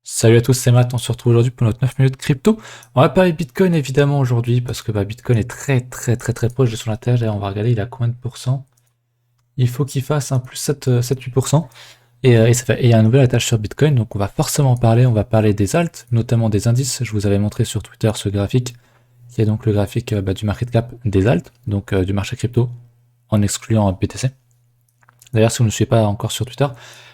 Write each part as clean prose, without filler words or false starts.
Salut à tous, c'est Matt, on se retrouve aujourd'hui pour notre 9 minutes crypto. On va parler Bitcoin évidemment aujourd'hui parce que Bitcoin est très proche de son atterrage. D'ailleurs on va regarder il a combien de pourcents. Il faut qu'il fasse un plus 7-8%. Et il y a un nouvel attache sur Bitcoin, donc on va forcément en parler. On va parler des alts, notamment des indices. Je vous avais montré sur Twitter ce graphique, qui est donc le graphique du market cap des alts, donc du marché crypto, en excluant BTC. D'ailleurs si vous ne me suivez pas encore sur Twitter,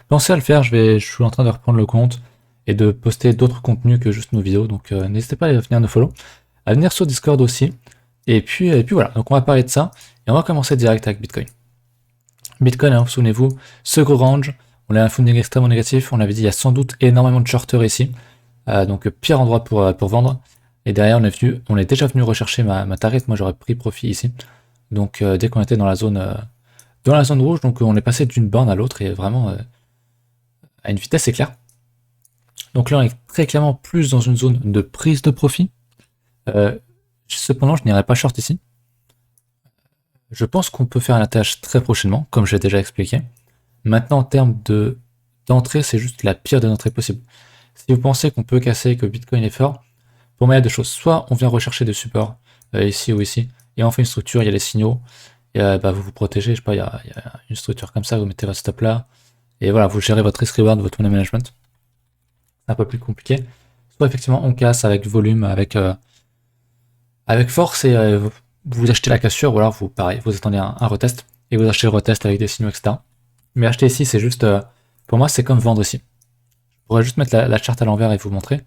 pensez à le faire, je suis en train de reprendre le compte et de poster d'autres contenus que juste nos vidéos, donc n'hésitez pas à venir nous follow, à venir sur Discord aussi, et puis voilà, donc on va parler de ça, et on va commencer direct avec Bitcoin. Bitcoin, hein, souvenez-vous, ce gros range, on a un funding extrêmement négatif, on avait dit il y a sans doute énormément de shorters ici, donc pire endroit pour vendre, et derrière on est déjà venu rechercher ma target, moi j'aurais pris profit ici, donc dès qu'on était dans la zone rouge, donc on est passé d'une borne à l'autre, et vraiment à une vitesse éclair. Donc là, on est très clairement plus dans une zone de prise de profit. Cependant, je n'irai pas short ici. Je pense qu'on peut faire un attache très prochainement, comme je l'ai déjà expliqué. Maintenant, en termes d'entrée, c'est juste la pire des entrées possibles. Si vous pensez qu'on peut casser, que Bitcoin est fort, pour moi, il y a deux choses. Soit on vient rechercher des supports, ici ou ici, et on fait une structure, il y a les signaux, et vous vous protégez, je sais pas, il y a une structure comme ça, vous mettez votre stop là, et voilà, vous gérez votre risk reward, votre money management. C'est un peu plus compliqué. Soit effectivement on casse avec volume, avec force, et vous achetez la cassure, ou alors vous attendez un retest, et vous achetez le retest avec des signaux, etc. Mais acheter ici, c'est juste, pour moi, c'est comme vendre ici. Je pourrais juste mettre la charte à l'envers et vous montrer,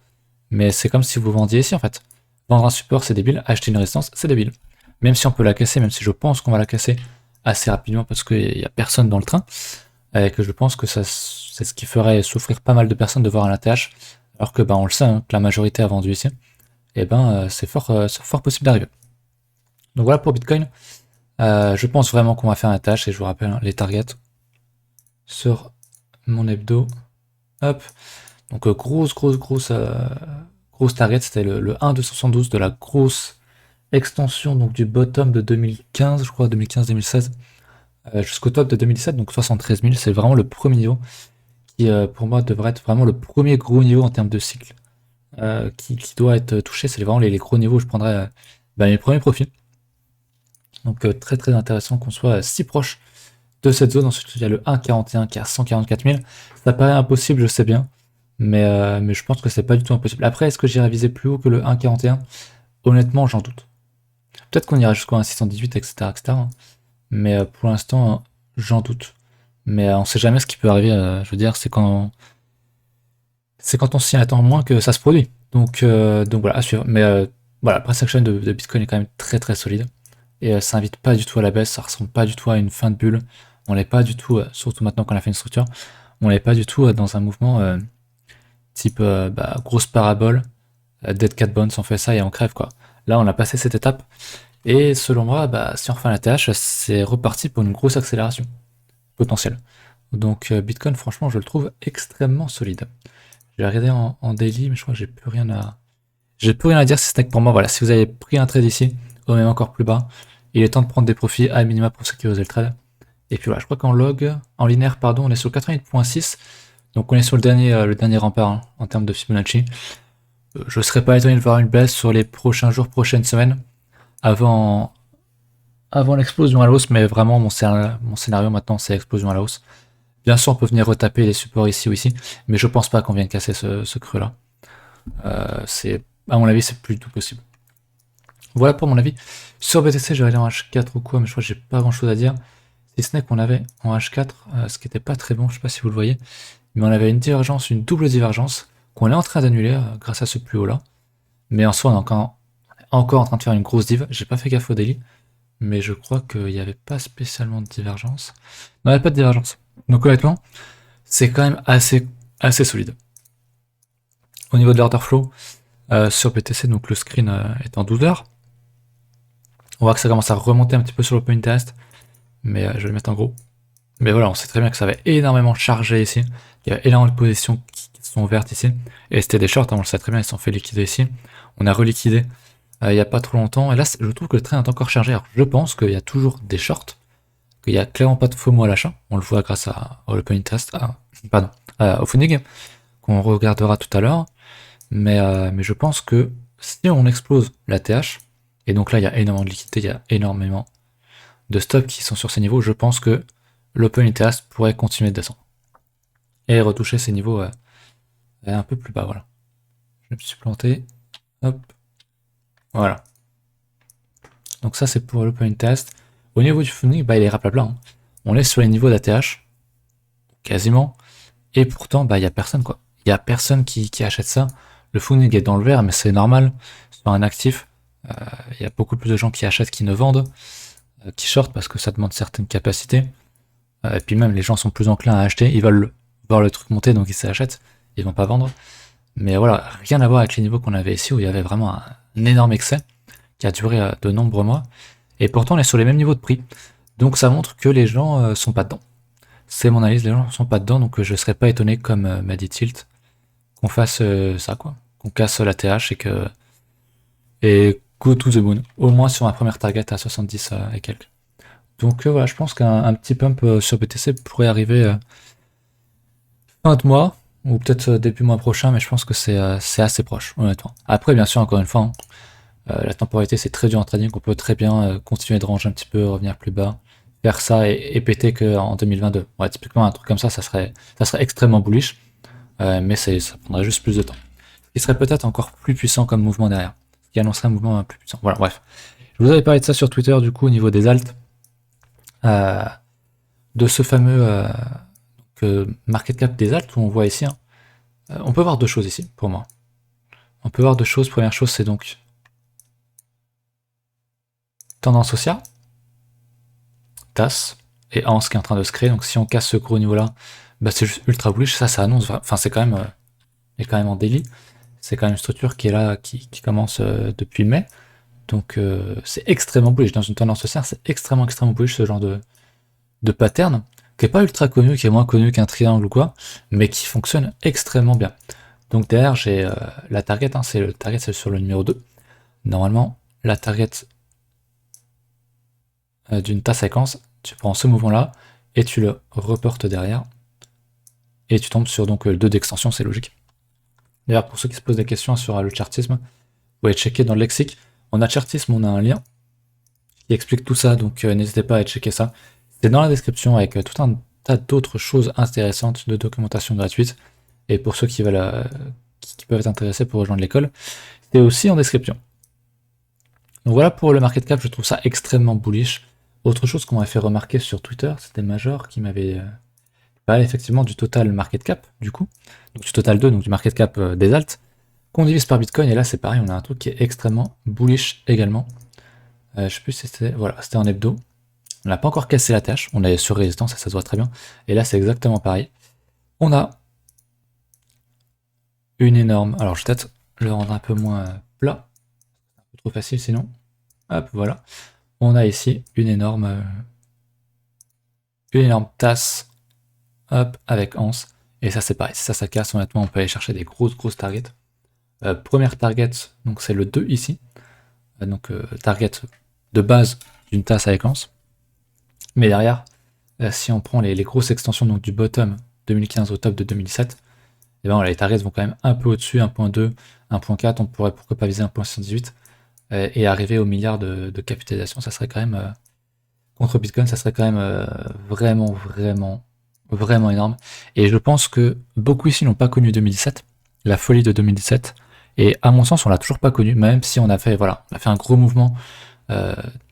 mais c'est comme si vous vendiez ici en fait. Vendre un support, c'est débile, acheter une résistance, c'est débile. Même si on peut la casser, même si je pense qu'on va la casser assez rapidement parce qu'il n'y a personne dans le train, et que je pense que c'est ce qui ferait souffrir pas mal de personnes de voir un ATH, alors que on le sait, hein, que la majorité a vendu ici, et c'est fort possible d'arriver. Donc voilà pour Bitcoin. Je pense vraiment qu'on va faire un ATH, et je vous rappelle hein, les targets sur mon hebdo. Hop. Donc grosse target, c'était le 1,272 de la grosse extension donc du bottom de 2015, je crois, 2015-2016, jusqu'au top de 2017, donc 73 000, c'est vraiment le premier niveau qui pour moi devrait être vraiment le premier gros niveau en termes de cycle qui doit être touché. C'est vraiment les gros niveaux où je prendrais mes premiers profits. Donc très intéressant qu'on soit si proche de cette zone. Ensuite il y a le 1,41 qui est à 144 000. Ça paraît impossible, je sais bien, mais je pense que c'est pas du tout impossible. Après, est-ce que j'irai viser plus haut que le 1,41? Honnêtement, j'en doute. Peut-être qu'on ira jusqu'au 1,618, etc. hein. Mais pour l'instant, j'en doute. Mais on sait jamais ce qui peut arriver. Je veux dire, c'est quand on s'y attend moins que ça se produit. Donc voilà, à suivre. Mais voilà, la price action de Bitcoin est quand même très solide. Et ça invite pas du tout à la baisse, ça ressemble pas du tout à une fin de bulle. On n'est pas du tout, surtout maintenant qu'on a fait une structure, on n'est pas du tout dans un mouvement type grosse parabole, dead cat bounce, on fait ça et on crève quoi. Là on a passé cette étape, et selon moi, si on refait la TH, c'est reparti pour une grosse accélération potentielle. Donc Bitcoin, franchement, je le trouve extrêmement solide. Je vais regarder en daily, mais je crois que j'ai plus rien à dire si ce n'est que pour moi. Voilà, si vous avez pris un trade ici, ou même encore plus bas, il est temps de prendre des profits à minima pour sécuriser le trade. Et puis voilà, je crois qu'en en linéaire, pardon, on est sur 88.6. Donc on est sur le dernier rempart hein, en termes de Fibonacci. Je ne serais pas étonné de voir une baisse sur les prochains jours, prochaines semaines, avant l'explosion à la hausse, mais vraiment mon scénario maintenant c'est explosion à la hausse. Bien sûr on peut venir retaper les supports ici ou ici, mais je pense pas qu'on vienne casser ce creux là. À mon avis c'est plus du tout possible. Voilà pour mon avis. Sur BTC je vais aller en H4 ou quoi, mais je crois que j'ai pas grand chose à dire. Si ce n'est qu'on avait en H4, ce qui était pas très bon, je sais pas si vous le voyez, mais on avait une divergence, une double divergence, qu'on est en train d'annuler grâce à ce plus haut là. Mais en soi on est encore en train de faire une grosse div, j'ai pas fait gaffe au daily, mais je crois qu'il n'y avait pas spécialement de divergence. Non, il n'y avait pas de divergence. Donc honnêtement, c'est quand même assez solide. Au niveau de l'order flow, sur BTC, donc le screen est en 12 heures. On voit que ça commence à remonter un petit peu sur l'open interest, mais je vais le mettre en gros. Mais voilà, on sait très bien que ça va énormément charger ici. Il y a énormément de positions qui sont ouvertes ici. Et c'était des shorts, hein, on le sait très bien, ils se sont fait liquider ici. On a reliquidé il n'y a pas trop longtemps. Et là, je trouve que le train est encore chargé. Alors, je pense qu'il y a toujours des shorts, qu'il n'y a clairement pas de FOMO à l'achat. On le voit grâce au open interest, au funding qu'on regardera tout à l'heure. Mais je pense que si on explose la TH, et donc là il y a énormément de liquidité, il y a énormément de stops qui sont sur ces niveaux, je pense que l'Open Interest pourrait continuer de descendre. Et retoucher ces niveaux un peu plus bas, voilà. Je me suis planté. Hop. Voilà. Donc ça c'est pour l'Open Interest. Au niveau du funding, bah il est raplapla. Hein. On est sur les niveaux d'ATH, quasiment. Et pourtant, bah il y a personne quoi. Il y a personne qui achète ça. Le funding est dans le vert, mais c'est normal. Sur un actif, il y a beaucoup plus de gens qui achètent qui ne vendent, qui shortent parce que ça demande certaines capacités. Et puis même les gens sont plus enclins à acheter, ils veulent voir le truc monter donc ils s'achètent, ils vont pas vendre. Mais voilà, rien à voir avec les niveaux qu'on avait ici où il y avait vraiment un énorme excès qui a duré de nombreux mois. Et pourtant on est sur les mêmes niveaux de prix. Donc ça montre que les gens sont pas dedans. C'est mon analyse, les gens sont pas dedans, donc je serais pas étonné comme m'a dit Tilt qu'on fasse ça quoi. Qu'on casse la TH et go to the moon. Au moins sur ma première target à 70 et quelques. Donc voilà, je pense qu'un petit pump sur BTC pourrait arriver fin de mois, ou peut-être début mois prochain, mais je pense que c'est assez proche, honnêtement. Après, bien sûr, encore une fois, la temporalité c'est très dur en trading, on peut très bien continuer de ranger un petit peu, revenir plus bas, faire ça et péter qu'en 2022. Ouais, typiquement un truc comme ça serait extrêmement bullish, mais ça prendrait juste plus de temps. Il serait peut-être encore plus puissant comme mouvement derrière, ce qui annoncerait un mouvement plus puissant. Voilà, bref. Je vous avais parlé de ça sur Twitter, du coup, au niveau des alts. De ce fameux market cap des alts où on voit ici, hein, on peut voir deux choses ici pour moi. On peut voir deux choses. Première chose, c'est donc tendance haussière, TAS et ANS qui est en train de se créer. Donc si on casse ce gros niveau là, bah, c'est juste ultra bullish. Ça annonce, enfin c'est quand même, quand même en daily. C'est quand même une structure qui est là, qui commence depuis mai. Donc c'est extrêmement bullish. Dans une tendance haussière, c'est extrêmement bullish ce genre de pattern, qui est pas ultra connu, qui est moins connu qu'un triangle ou quoi, mais qui fonctionne extrêmement bien. Donc derrière j'ai la target, hein, c'est le target c'est sur le numéro 2. Normalement, la target d'une ta séquence, tu prends ce mouvement là et tu le reportes derrière et tu tombes sur donc le 2 d'extension, c'est logique. D'ailleurs pour ceux qui se posent des questions sur le chartisme, vous pouvez checker dans le lexique. On a chartisme, on a un lien qui explique tout ça, donc n'hésitez pas à checker ça. C'est dans la description avec tout un tas d'autres choses intéressantes de documentation gratuite. Et pour ceux qui veulent, qui peuvent être intéressés pour rejoindre l'école, c'est aussi en description. Donc voilà pour le market cap, je trouve ça extrêmement bullish. Autre chose qu'on m'a fait remarquer sur Twitter, c'était Major qui m'avait parlé effectivement du total market cap, du coup, donc du total 2, donc du market cap des alts, qu'on divise par Bitcoin, et là c'est pareil, on a un truc qui est extrêmement bullish également. Je sais plus si c'était, voilà, c'était en hebdo. On n'a pas encore cassé la tâche, on est sur résistance et ça se voit très bien. Et là c'est exactement pareil. On a une énorme, alors je vais peut-être le rendre un peu moins plat, un peu trop facile sinon. Hop, voilà. On a ici une énorme tasse, hop, avec anse. Et ça c'est pareil, si ça casse, honnêtement on peut aller chercher des grosses targets. Première target, donc c'est le 2 ici. Donc target de base d'une tasse avec anse. Mais derrière, si on prend les grosses extensions donc du bottom 2015 au top de 2017, et ben voilà, les targets vont quand même un peu au-dessus, 1.2, 1.4, on pourrait pourquoi pas viser 1.78 et arriver au milliard de capitalisation, ça serait quand même, contre Bitcoin, ça serait quand même vraiment énorme. Et je pense que beaucoup ici n'ont pas connu 2017, la folie de 2017, et à mon sens on l'a toujours pas connu, même si on a fait, voilà, on a fait un gros mouvement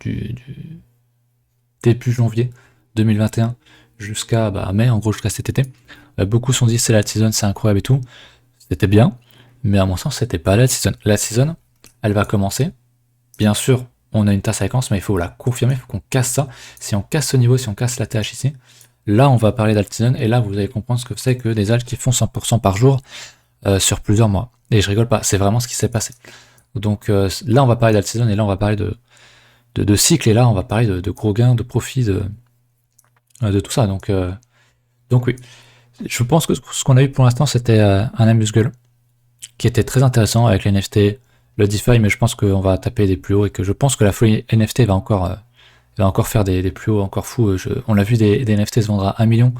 du début janvier 2021 jusqu'à mai, en gros jusqu'à cet été. Beaucoup se sont dit c'est la season, c'est incroyable et tout. C'était bien, mais à mon sens c'était pas la season. La season, elle va commencer. Bien sûr, on a une tasse à séquence, mais il faut la confirmer, il faut qu'on casse ça. Si on casse ce niveau, si on casse la TH ici, là on va parler d'alt season, et là vous allez comprendre ce que c'est que des alts qui font 100% par jour sur plusieurs mois. Et je rigole pas, c'est vraiment ce qui s'est passé. Donc là on va parler d'alt season, et là on va parler de cycle, et là on va parler de gros gains, de profit, de tout ça. Donc oui, je pense que ce qu'on a eu pour l'instant c'était un amuse-gueule qui était très intéressant avec les NFT, le DeFi, mais je pense qu'on va taper des plus hauts et que je pense que la folie NFT va encore faire des plus hauts encore fous. On l'a vu, des NFT se vendre à 1 million.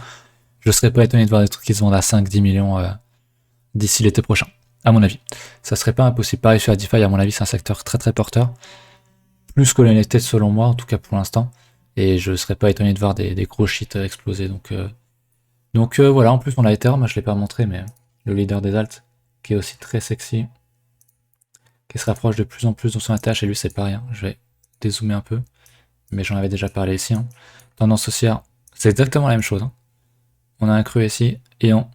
Je serais pas étonné de voir des trucs qui se vendent à 5-10 millions d'ici l'été prochain, à mon avis. Ça serait pas impossible. Pareil sur la DeFi, à mon avis, c'est un secteur très très porteur. Plus que les NFT selon moi, en tout cas pour l'instant. Et je serais pas étonné de voir des gros shit exploser. Donc voilà, en plus on a Ethereum, je l'ai pas montré, mais le leader des alts, qui est aussi très sexy, qui se rapproche de plus en plus de son ATH, et lui c'est pas rien. Je vais dézoomer un peu, mais j'en avais déjà parlé ici. Hein. Tendance haussière, c'est exactement la même chose. Hein. On a un creux ici, et on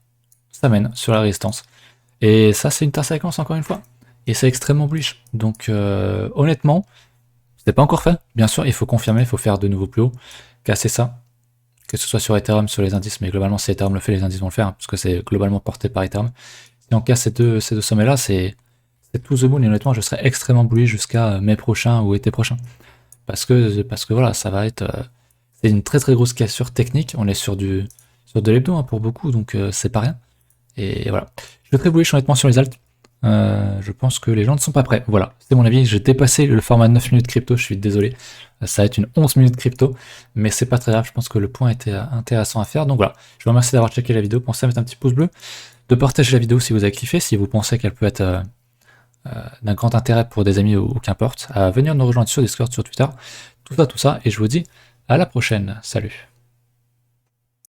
s'amène sur la résistance. Et ça c'est une interséquence encore une fois. Et c'est extrêmement bullish. Donc honnêtement, c'est pas encore fait. Bien sûr, il faut confirmer, il faut faire de nouveaux plus hauts, casser ça. Que ce soit sur Ethereum, sur les indices, mais globalement si Ethereum le fait, les indices vont le faire, hein, parce que c'est globalement porté par Ethereum. Si on casse ces deux sommets-là, c'est tout the moon, et honnêtement, je serai extrêmement bullish jusqu'à mai prochain ou été prochain. Parce que voilà, ça va être... c'est une très très grosse cassure technique, on est sur de l'hebdo hein, pour beaucoup, donc c'est pas rien. Et voilà. Je suis très bullish honnêtement sur les alts. Je pense que les gens ne sont pas prêts. Voilà, c'est mon avis. J'ai dépassé le format 9 minutes crypto, je suis désolé. Ça va être une 11 minutes crypto, mais c'est pas très grave. Je pense que le point était intéressant à faire. Donc voilà, je vous remercie d'avoir checké la vidéo. Pensez à mettre un petit pouce bleu, de partager la vidéo si vous avez kiffé, si vous pensez qu'elle peut être d'un grand intérêt pour des amis ou qu'importe, à venir nous rejoindre sur Discord, sur Twitter, tout ça, et je vous dis à la prochaine. Salut.